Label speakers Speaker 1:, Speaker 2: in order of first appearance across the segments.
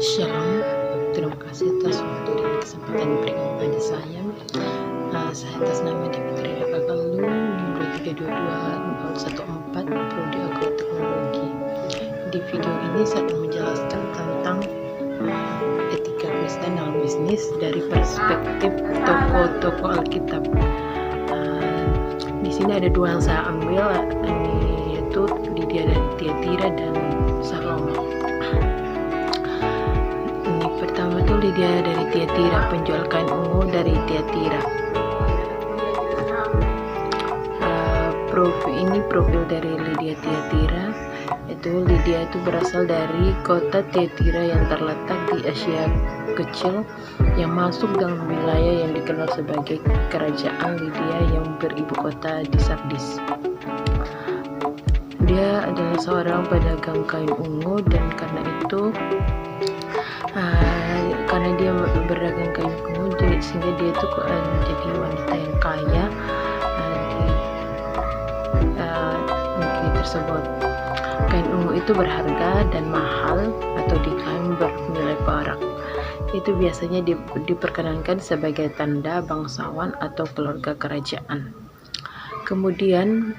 Speaker 1: Shalom, terima kasih atas waktu dan kesempatan diberikan kepada saya. Saya atas nama Dimitri Rakakalu, NIM 2322-14, Prodi Agroteknologi. Di video ini saya akan menjelaskan tentang etika Kristen dalam bisnis dari perspektif tokoh-tokoh Alkitab. Di sini ada dua yang saya ambil, yaitu Lydia dari Tiatira dan Salome. Pertama itu Lydia dari Tiatira, penjual kain ungu dari Tiatira. Profil dari Lydia Tiatira. Lydia itu berasal dari kota Tiatira yang terletak di Asia Kecil yang masuk dalam wilayah yang dikenal sebagai kerajaan Lydia yang beribu kota di Sardis. Dia adalah seorang pedagang kain ungu, dan karena dia berdagang kain ungu, sehingga dia itu jadi wanita yang kaya di negeri tersebut. Kain ungu itu berharga dan mahal atau diklaim bernilai perak. Itu biasanya diperkenankan sebagai tanda bangsawan atau keluarga kerajaan. Kemudian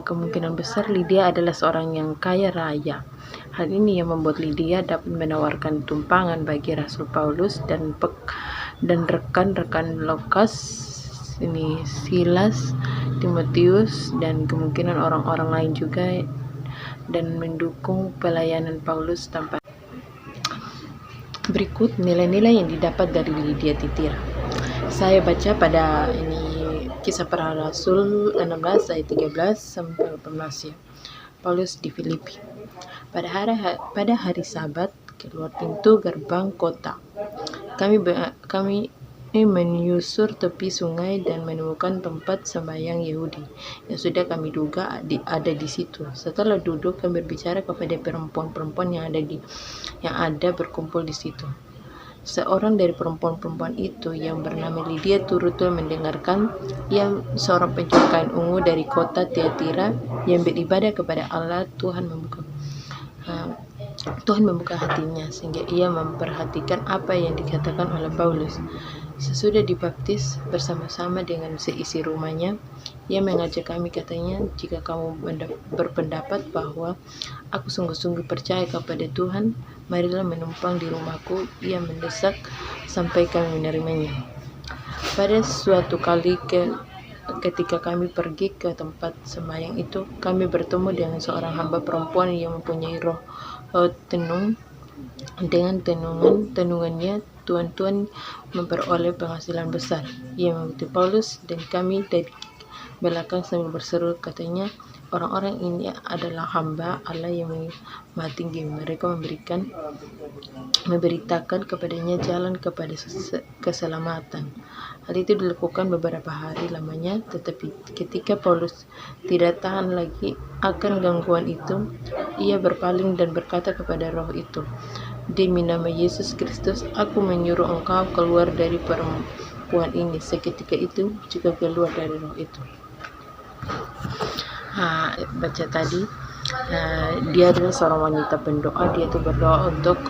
Speaker 1: kemungkinan besar Lydia adalah seorang yang kaya raya. Hal ini yang membuat Lydia dapat menawarkan tumpangan bagi Rasul Paulus dan rekan-rekan Lukas, Silas, Timotius, dan kemungkinan orang-orang lain juga, dan mendukung pelayanan Paulus tanpa. Berikut nilai-nilai yang didapat dari Lydia Tiatira. Saya baca pada Kisah Para Rasul 16 ayat 13 sampai 18 ya. Paulus di Filipi. Pada hari Sabat, keluar pintu gerbang kota, kami menyusur tepi sungai dan menemukan tempat sembahyang Yahudi yang sudah kami duga ada di situ. Setelah duduk, kami berbicara kepada perempuan-perempuan yang ada berkumpul di situ. Seorang dari perempuan-perempuan itu yang bernama Lydia turut mendengarkan. Ia seorang penjual kain ungu dari kota Tiatira yang beribadah kepada Allah. Tuhan membuka hatinya sehingga ia memperhatikan apa yang dikatakan oleh Paulus. Sesudah dibaptis bersama-sama dengan seisi rumahnya, ia mengajak kami, katanya, "Jika kamu berpendapat bahwa aku sungguh-sungguh percaya kepada Tuhan, marilah menumpang di rumahku." Ia mendesak sampai kami menerimanya. Pada suatu kali ketika kami pergi ke tempat sembahyang itu, kami bertemu dengan seorang hamba perempuan yang mempunyai roh tenung. Dengan tenungannya, tuan-tuan memperoleh penghasilan besar. Ia mengikuti Paulus dan kami dari belakang sambil berseru, katanya, "Orang-orang ini adalah hamba Allah yang Maha Tinggi. Mereka memberitakan kepadanya jalan kepada keselamatan." Hal itu dilakukan beberapa hari lamanya, tetapi ketika Paulus tidak tahan lagi akan gangguan itu, ia berpaling dan berkata kepada roh itu, "Demi nama Yesus Kristus, aku menyuruh engkau keluar dari perempuan ini." Seketika itu juga keluar dari roh itu. Baca tadi, dia adalah seorang wanita pendoa. Dia itu berdoa untuk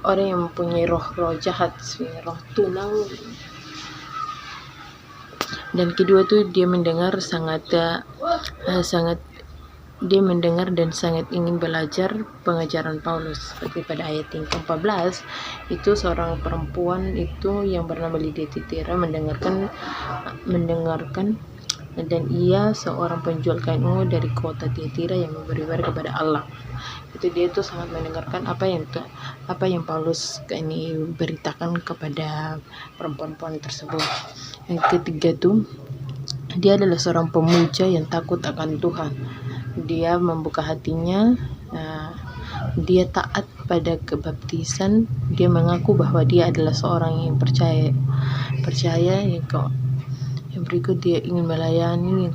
Speaker 1: orang yang mempunyai roh jahat, roh tunang. Dan kedua itu dia mendengar dan sangat ingin belajar pengajaran Paulus. Seperti pada ayat yang ke-14 itu, seorang perempuan itu yang bernama Lydia Tiatira mendengarkan, dan ia seorang penjual kain ungu dari kota Tiatira yang beribadah kepada Allah. Dia itu sangat mendengarkan apa yang Paulus beritakan kepada perempuan-perempuan tersebut. Yang ketiga itu, dia adalah seorang pemuja yang takut akan Tuhan. Dia membuka hatinya, dia taat pada kebaptisan. Dia mengaku bahwa dia adalah seorang yang percaya. Yang berikut, dia ingin melayani.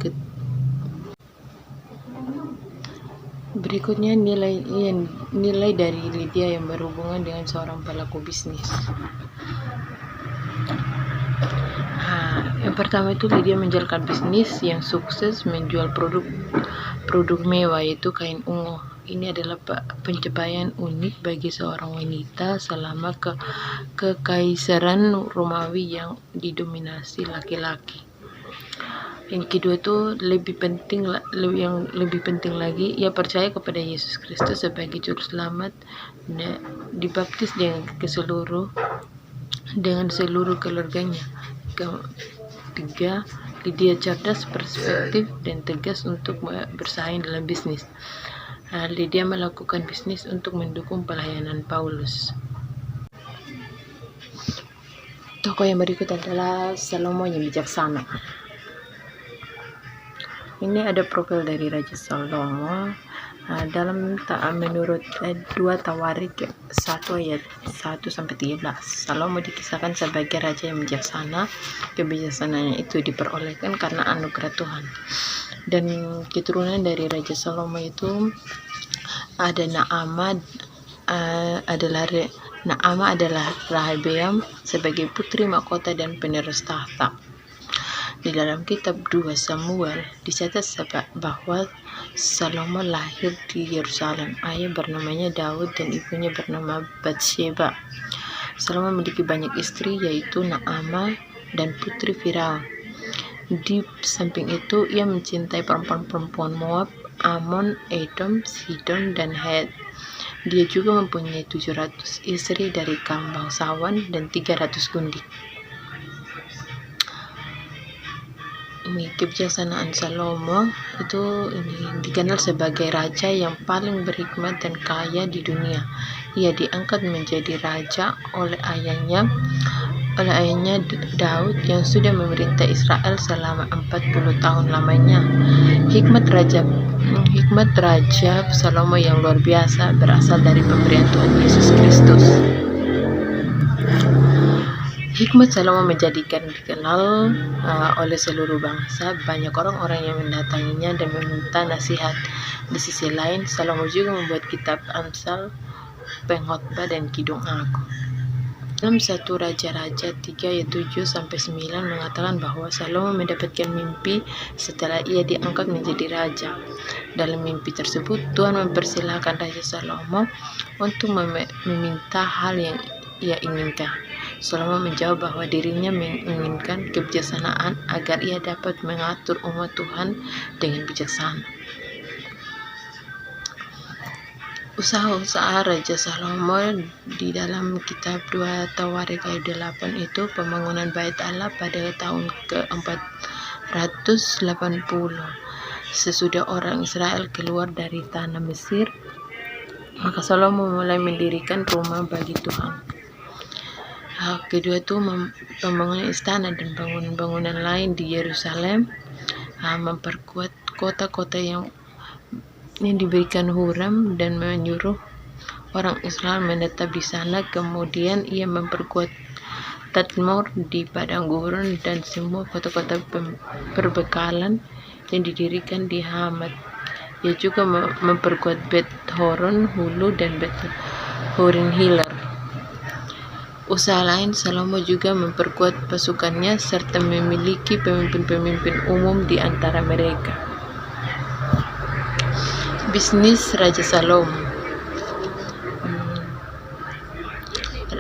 Speaker 1: Berikutnya nilai dari Lydia yang berhubungan dengan seorang pelaku bisnis. Yang Pertama itu Lydia menjalankan bisnis yang sukses menjual produk mewah, yaitu kain ungu. Ini adalah pencapaian unik bagi seorang wanita selama kekaisaran Romawi yang didominasi laki-laki. Yang kedua itu yang lebih penting lagi, ia percaya kepada Yesus Kristus sebagai juru selamat, dibaptis dengan seluruh keluarganya. Ketiga, Lydia cerdas, perspektif, dan tegas untuk bersaing dalam bisnis. Lydia melakukan bisnis untuk mendukung pelayanan Paulus. Tokoh yang berikut adalah Salomo yang bijaksana. Ini ada profil dari Raja Salomo. Menurut 2 Tawarik 1 ayat 1-13, Salomo dikisahkan sebagai raja yang bijaksana. Kebijaksanaannya itu diperolehkan karena anugerah Tuhan. Dan keturunan dari Raja Salomo itu ada Naama adalah Rehabeam sebagai putri mahkota dan penerus tahta. Di dalam kitab 2 Samuel dicatat bahwa Salomo lahir di Yerusalem. Ayah bernamanya Daud dan ibunya bernama Batsheba. Salomo memiliki banyak istri, yaitu Naama dan putri Firaun. Di samping itu, ia mencintai perempuan-perempuan Moab, Amon, Edom, Sidon, dan Het. Dia juga mempunyai 700 istri dari kaum bangsawan dan 300 gundik. Ini kebijaksanaan Salomo itu dikenal sebagai raja yang paling berhikmat dan kaya di dunia. Ia diangkat menjadi raja oleh ayahnya Daud yang sudah memerintah Israel selama 40 tahun lamanya. Hikmat raja Salomo yang luar biasa berasal dari pemberian Tuhan Yesus Kristus. Hikmat Salomo menjadikan dikenal oleh seluruh bangsa. Banyak orang-orang yang mendatanginya dan meminta nasihat. Di sisi lain, Salomo juga membuat kitab Amsal, Pengkhotbah, dan Kidung Agung. Dalam 1 Raja-Raja 3 ayat 7-9 mengatakan bahwa Salomo mendapatkan mimpi setelah ia diangkat menjadi raja. Dalam mimpi tersebut, Tuhan mempersilahkan Raja Salomo untuk meminta hal yang ia inginkan. Salomo menjawab bahwa dirinya menginginkan kebijaksanaan agar ia dapat mengatur umat Tuhan dengan bijaksana. Usaha-usaha Raja Salomo di dalam kitab 2 Tawarik ayat 8 itu pembangunan Bait Allah pada tahun ke-480 sesudah orang Israel keluar dari tanah Mesir. Maka Salomo mulai mendirikan rumah bagi Tuhan. Kedua itu pembangunan istana dan bangunan-bangunan lain di Yerusalem, memperkuat kota-kota yang diberikan Huram dan menyuruh orang Israel menetap di sana. Kemudian ia memperkuat Tadmor di padang gurun dan semua kota-kota perbekalan yang didirikan di Hamat. Ia juga memperkuat Bet Horon, Hulu, dan Bet Horin Hiler. Usaha lain, Salomo juga memperkuat pasukannya serta memiliki pemimpin-pemimpin umum di antara mereka. Bisnis Raja Salomo.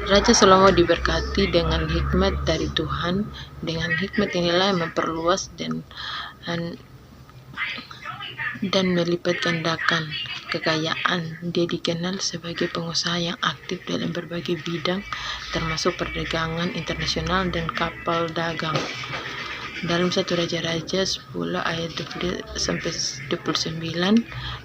Speaker 1: Raja Salomo diberkati dengan hikmat dari Tuhan. Dengan hikmat inilah memperluas dan melipat gandakan kekayaan. Dia dikenal sebagai pengusaha yang aktif dalam berbagai bidang, termasuk perdagangan internasional dan kapal dagang. Dalam 1 Raja-Raja 10 ayat 20-29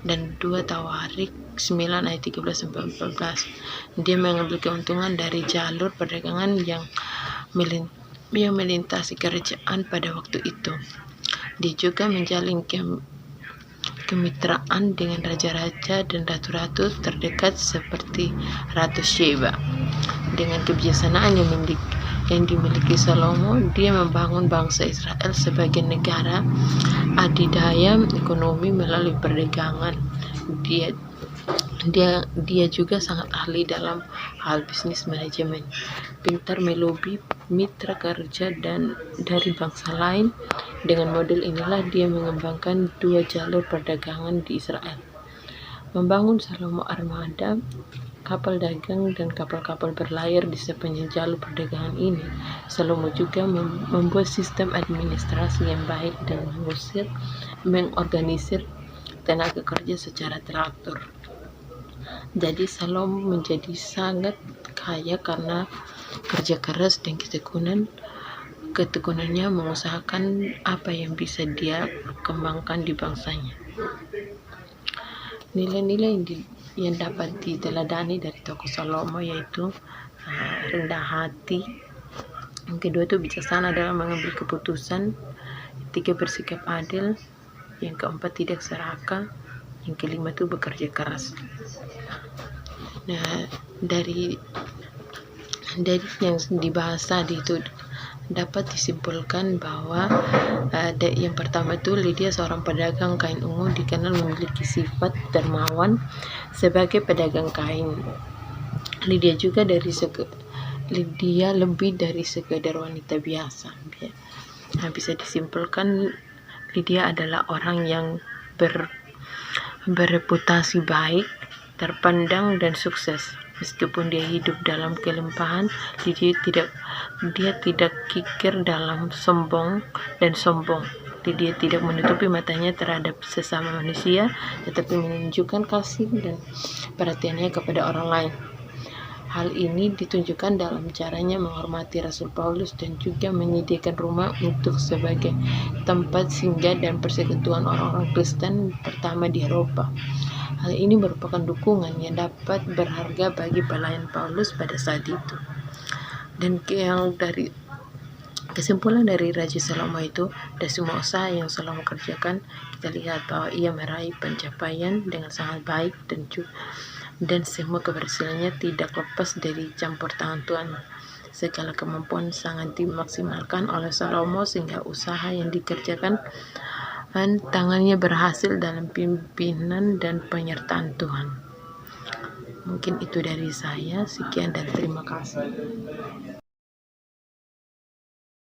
Speaker 1: dan 2 Tawarik 9 ayat 13-14, dia mengambil keuntungan dari jalur perdagangan yang melintasi kerajaan pada waktu itu. Dia juga menjalin kemitraan dengan raja-raja dan ratu-ratu terdekat seperti Ratu Sheba. Dengan kebijaksanaan yang dimiliki Salomo, dia membangun bangsa Israel sebagai negara adidaya ekonomi melalui perdagangan. Dia juga sangat ahli dalam hal bisnis manajemen, pintar melobi mitra kerja dan dari bangsa lain. Dengan model inilah dia mengembangkan 2 jalur perdagangan di Israel, membangun Salomo Armada, kapal dagang dan kapal-kapal berlayar di sepanjang jalur perdagangan ini. Salomo juga membuat sistem administrasi yang baik dan mengorganisir tenaga kerja secara teratur. Jadi Salomo menjadi sangat kaya karena kerja keras dan ketekunannya mengusahakan apa yang bisa dia kembangkan di bangsanya. Nilai-nilai yang dapat diteladani dari tokoh Salomo yaitu rendah hati, yang kedua itu bijaksana dalam mengambil keputusan, ketiga bersikap adil, yang keempat tidak serakah, yang kelima itu bekerja keras. Nah, dari yang dibahas tadi itu dapat disimpulkan bahwa yang pertama itu Lydia, seorang pedagang kain ungu, dikenal memiliki sifat dermawan sebagai pedagang kain. Lydia lebih dari sekedar wanita biasa. Bisa disimpulkan Lydia adalah orang yang bereputasi baik, terpandang dan sukses. Meskipun dia hidup dalam kelimpahan, dia tidak kikir dalam sombong. Dia tidak menutupi matanya terhadap sesama manusia, tetapi menunjukkan kasih dan perhatiannya kepada orang lain. Hal ini ditunjukkan dalam caranya menghormati Rasul Paulus dan juga menyediakan rumah untuk sebagai tempat singgah dan persekutuan orang-orang Kristen pertama di Eropa. Hal ini merupakan dukungan yang dapat berharga bagi pelayan Paulus pada saat itu. Dan yang dari kesimpulan dari Raja Salomo itu, dari semua usaha yang Salomo kerjakan, kita lihat bahwa ia meraih pencapaian dengan sangat baik dan semua keberhasilannya tidak lepas dari campur tangan Tuhan. Segala kemampuan sangat dimaksimalkan oleh Salomo sehingga usaha yang dikerjakan tangannya berhasil dalam pimpinan dan penyertaan Tuhan. Mungkin itu dari saya. Sekian dan terima kasih.